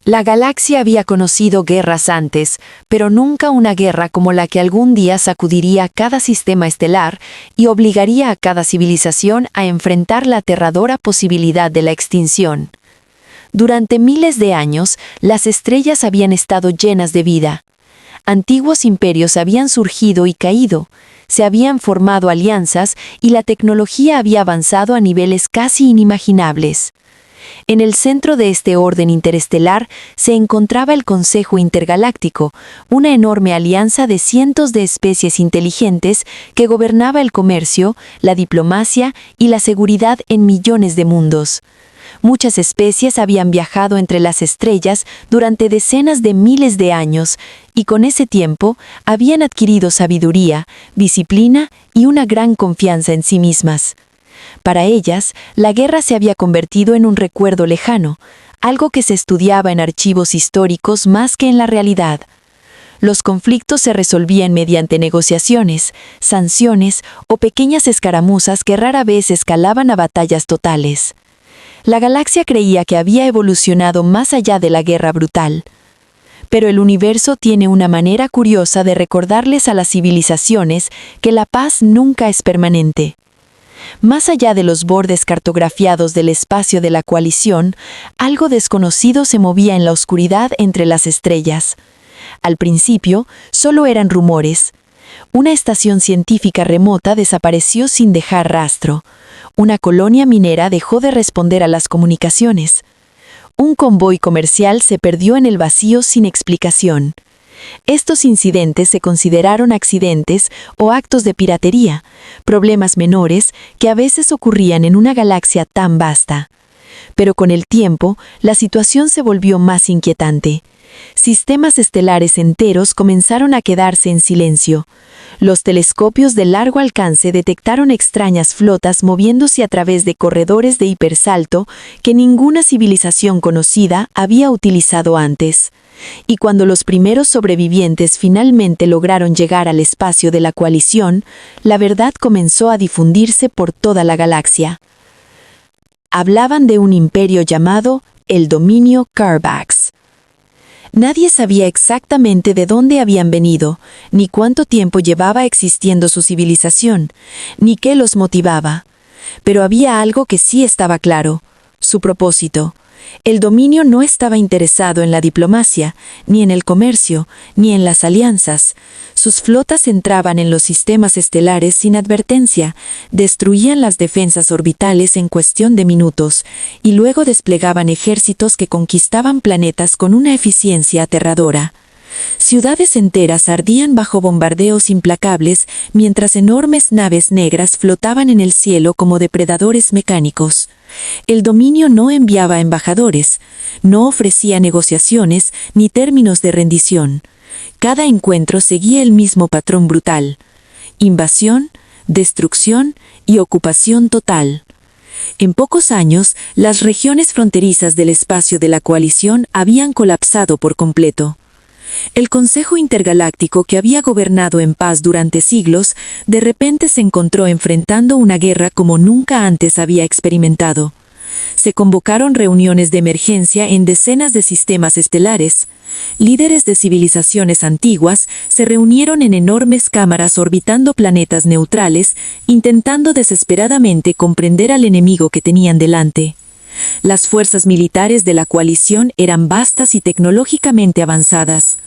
La galaxia había conocido guerras antes, pero nunca una guerra como la que algún día sacudiría cada sistema estelar y obligaría a cada civilización a enfrentar la aterradora posibilidad de la extinción. Durante miles de años, las estrellas habían estado llenas de vida. Antiguos imperios habían surgido y caído, se habían formado alianzas y la tecnología había avanzado a niveles casi inimaginables. En el centro de este orden interestelar se encontraba el Consejo Intergaláctico, una enorme alianza de cientos de especies inteligentes que gobernaba el comercio, la diplomacia y la seguridad en millones de mundos. Muchas especies habían viajado entre las estrellas durante decenas de miles de años y con ese tiempo habían adquirido sabiduría, disciplina y una gran confianza en sí mismas. Para ellas, la guerra se había convertido en un recuerdo lejano, algo que se estudiaba en archivos históricos más que en la realidad. Los conflictos se resolvían mediante negociaciones, sanciones o pequeñas escaramuzas que rara vez escalaban a batallas totales. La galaxia creía que había evolucionado más allá de la guerra brutal. Pero el universo tiene una manera curiosa de recordarles a las civilizaciones que la paz nunca es permanente. Más allá de los bordes cartografiados del espacio de la coalición, algo desconocido se movía en la oscuridad entre las estrellas. Al principio, solo eran rumores. Una estación científica remota desapareció sin dejar rastro. Una colonia minera dejó de responder a las comunicaciones. Un convoy comercial se perdió en el vacío sin explicación. Estos incidentes se consideraron accidentes o actos de piratería, problemas menores que a veces ocurrían en una galaxia tan vasta. Pero con el tiempo, la situación se volvió más inquietante. Sistemas estelares enteros comenzaron a quedarse en silencio. Los telescopios de largo alcance detectaron extrañas flotas moviéndose a través de corredores de hipersalto que ninguna civilización conocida había utilizado antes. Y cuando los primeros sobrevivientes finalmente lograron llegar al espacio de la coalición, la verdad comenzó a difundirse por toda la galaxia. Hablaban de un imperio llamado el Dominio Carbax. Nadie sabía exactamente de dónde habían venido, ni cuánto tiempo llevaba existiendo su civilización, ni qué los motivaba. Pero había algo que sí estaba claro: su propósito. El dominio no estaba interesado en la diplomacia, ni en el comercio, ni en las alianzas. Sus flotas entraban en los sistemas estelares sin advertencia, destruían las defensas orbitales en cuestión de minutos, y luego desplegaban ejércitos que conquistaban planetas con una eficiencia aterradora. Ciudades enteras ardían bajo bombardeos implacables, mientras enormes naves negras flotaban en el cielo como depredadores mecánicos. El dominio no enviaba embajadores, no ofrecía negociaciones ni términos de rendición. Cada encuentro seguía el mismo patrón brutal: invasión, destrucción y ocupación total. En pocos años, las regiones fronterizas del espacio de la coalición habían colapsado por completo. El Consejo Intergaláctico, que había gobernado en paz durante siglos, de repente se encontró enfrentando una guerra como nunca antes había experimentado. Se convocaron reuniones de emergencia en decenas de sistemas estelares. Líderes de civilizaciones antiguas se reunieron en enormes cámaras orbitando planetas neutrales, intentando desesperadamente comprender al enemigo que tenían delante. Las fuerzas militares de la coalición eran vastas y tecnológicamente avanzadas.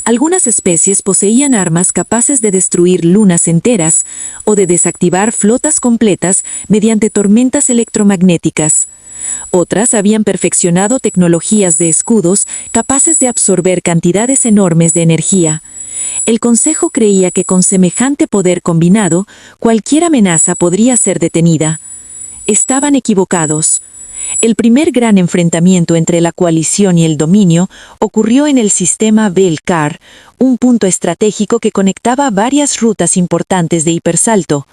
Algunas especies poseían armas capaces de destruir lunas enteras o de desactivar flotas completas mediante tormentas electromagnéticas. Otras habían perfeccionado tecnologías de escudos capaces de absorber cantidades enormes de energía. El Consejo creía que con semejante poder combinado, cualquier amenaza podría ser detenida. Estaban equivocados. El primer gran enfrentamiento entre la coalición y el dominio ocurrió en el sistema Belcar, un punto estratégico que conectaba varias rutas importantes de hipersalto.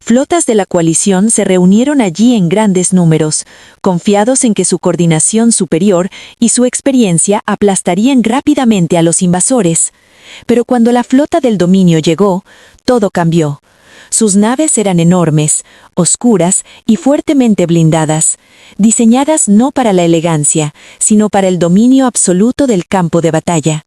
Flotas de la coalición se reunieron allí en grandes números, confiados en que su coordinación superior y su experiencia aplastarían rápidamente a los invasores. Pero cuando la flota del dominio llegó, todo cambió. Sus naves eran enormes, oscuras y fuertemente blindadas, diseñadas no para la elegancia, sino para el dominio absoluto del campo de batalla.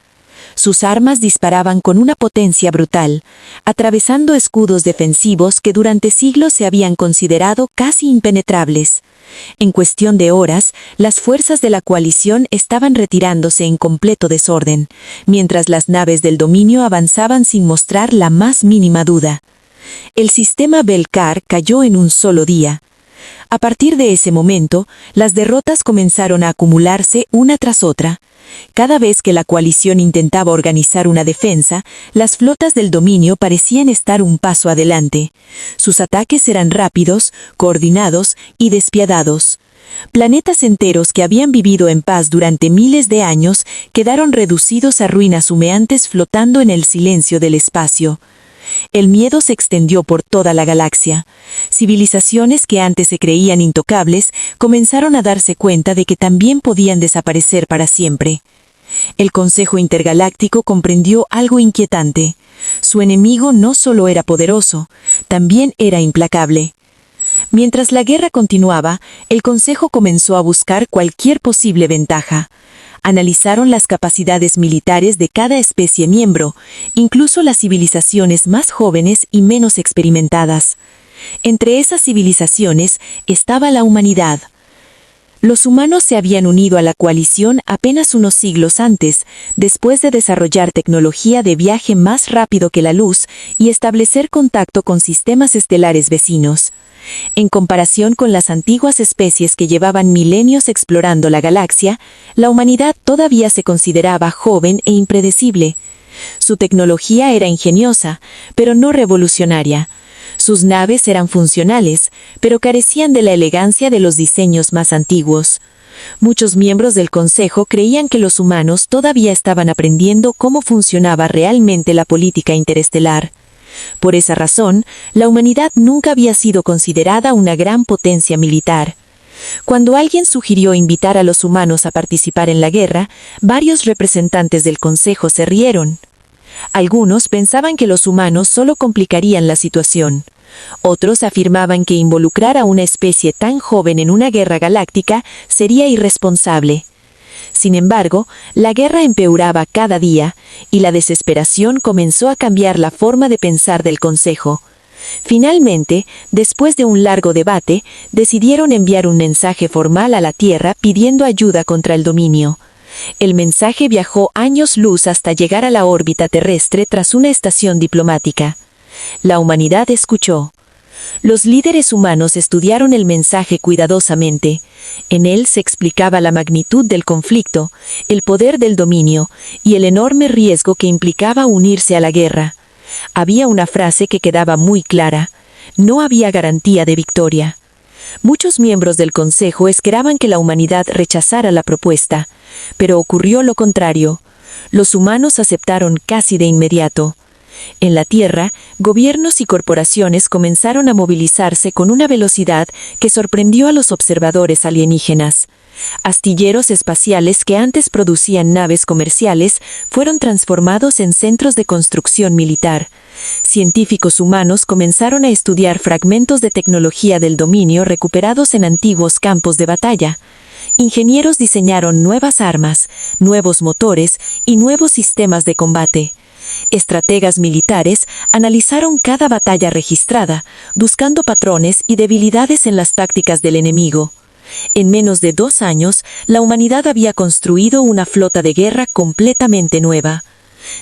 Sus armas disparaban con una potencia brutal, atravesando escudos defensivos que durante siglos se habían considerado casi impenetrables. En cuestión de horas, las fuerzas de la coalición estaban retirándose en completo desorden, mientras las naves del dominio avanzaban sin mostrar la más mínima duda. El sistema Belcar cayó en un solo día. A partir de ese momento, las derrotas comenzaron a acumularse una tras otra. Cada vez que la coalición intentaba organizar una defensa, las flotas del dominio parecían estar un paso adelante. Sus ataques eran rápidos, coordinados y despiadados. Planetas enteros que habían vivido en paz durante miles de años quedaron reducidos a ruinas humeantes flotando en el silencio del espacio. El miedo se extendió por toda la galaxia. Civilizaciones que antes se creían intocables comenzaron a darse cuenta de que también podían desaparecer para siempre. El Consejo Intergaláctico comprendió algo inquietante. Su enemigo no solo era poderoso, también era implacable. Mientras la guerra continuaba, el Consejo comenzó a buscar cualquier posible ventaja. Analizaron las capacidades militares de cada especie miembro, incluso las civilizaciones más jóvenes y menos experimentadas. Entre esas civilizaciones estaba la humanidad. Los humanos se habían unido a la coalición apenas unos siglos antes, después de desarrollar tecnología de viaje más rápido que la luz y establecer contacto con sistemas estelares vecinos. En comparación con las antiguas especies que llevaban milenios explorando la galaxia, la humanidad todavía se consideraba joven e impredecible. Su tecnología era ingeniosa, pero no revolucionaria. Sus naves eran funcionales, pero carecían de la elegancia de los diseños más antiguos. Muchos miembros del Consejo creían que los humanos todavía estaban aprendiendo cómo funcionaba realmente la política interestelar. Por esa razón, la humanidad nunca había sido considerada una gran potencia militar. Cuando alguien sugirió invitar a los humanos a participar en la guerra, varios representantes del Consejo se rieron. Algunos pensaban que los humanos solo complicarían la situación. Otros afirmaban que involucrar a una especie tan joven en una guerra galáctica sería irresponsable. Sin embargo, la guerra empeoraba cada día, y la desesperación comenzó a cambiar la forma de pensar del Consejo. Finalmente, después de un largo debate, decidieron enviar un mensaje formal a la Tierra pidiendo ayuda contra el dominio. El mensaje viajó años luz hasta llegar a la órbita terrestre tras una estación diplomática. La humanidad escuchó. Los líderes humanos estudiaron el mensaje cuidadosamente. En él se explicaba la magnitud del conflicto, el poder del dominio y el enorme riesgo que implicaba unirse a la guerra. Había una frase que quedaba muy clara: no había garantía de victoria. Muchos miembros del Consejo esperaban que la humanidad rechazara la propuesta, pero ocurrió lo contrario. Los humanos aceptaron casi de inmediato. En la Tierra, gobiernos y corporaciones comenzaron a movilizarse con una velocidad que sorprendió a los observadores alienígenas. Astilleros espaciales que antes producían naves comerciales fueron transformados en centros de construcción militar. Científicos humanos comenzaron a estudiar fragmentos de tecnología del dominio recuperados en antiguos campos de batalla. Ingenieros diseñaron nuevas armas, nuevos motores y nuevos sistemas de combate. Estrategas militares analizaron cada batalla registrada, buscando patrones y debilidades en las tácticas del enemigo. En menos de 2 años, la humanidad había construido una flota de guerra completamente nueva.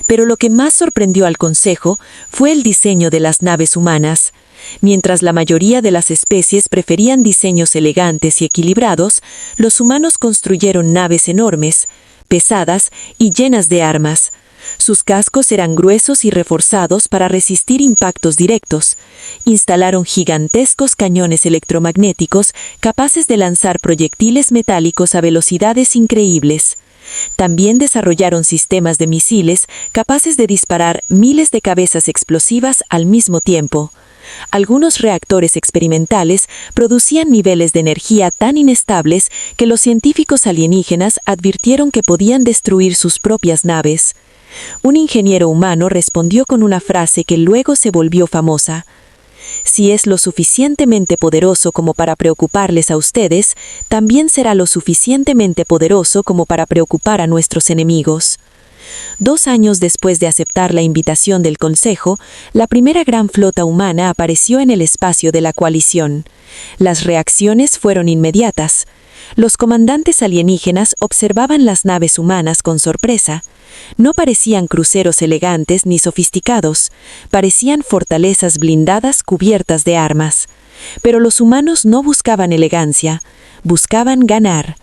Pero lo que más sorprendió al Consejo fue el diseño de las naves humanas. Mientras la mayoría de las especies preferían diseños elegantes y equilibrados, los humanos construyeron naves enormes, pesadas y llenas de armas. Sus cascos eran gruesos y reforzados para resistir impactos directos. Instalaron gigantescos cañones electromagnéticos capaces de lanzar proyectiles metálicos a velocidades increíbles. También desarrollaron sistemas de misiles capaces de disparar miles de cabezas explosivas al mismo tiempo. Algunos reactores experimentales producían niveles de energía tan inestables que los científicos alienígenas advirtieron que podían destruir sus propias naves. Un ingeniero humano respondió con una frase que luego se volvió famosa. Si es lo suficientemente poderoso como para preocuparles a ustedes, también será lo suficientemente poderoso como para preocupar a nuestros enemigos. 2 años después de aceptar la invitación del Consejo, la primera gran flota humana apareció en el espacio de la coalición. Las reacciones fueron inmediatas. Los comandantes alienígenas observaban las naves humanas con sorpresa. No parecían cruceros elegantes ni sofisticados, parecían fortalezas blindadas cubiertas de armas. Pero los humanos no buscaban elegancia, buscaban ganar.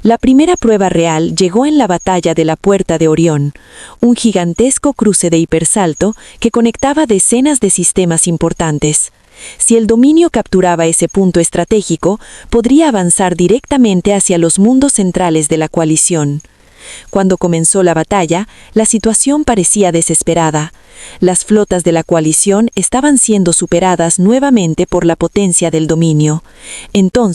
La primera prueba real llegó en la batalla de la Puerta de Orión, un gigantesco cruce de hipersalto que conectaba decenas de sistemas importantes. Si el dominio capturaba ese punto estratégico, podría avanzar directamente hacia los mundos centrales de la coalición. Cuando comenzó la batalla, la situación parecía desesperada. Las flotas de la coalición estaban siendo superadas nuevamente por la potencia del dominio. Entonces,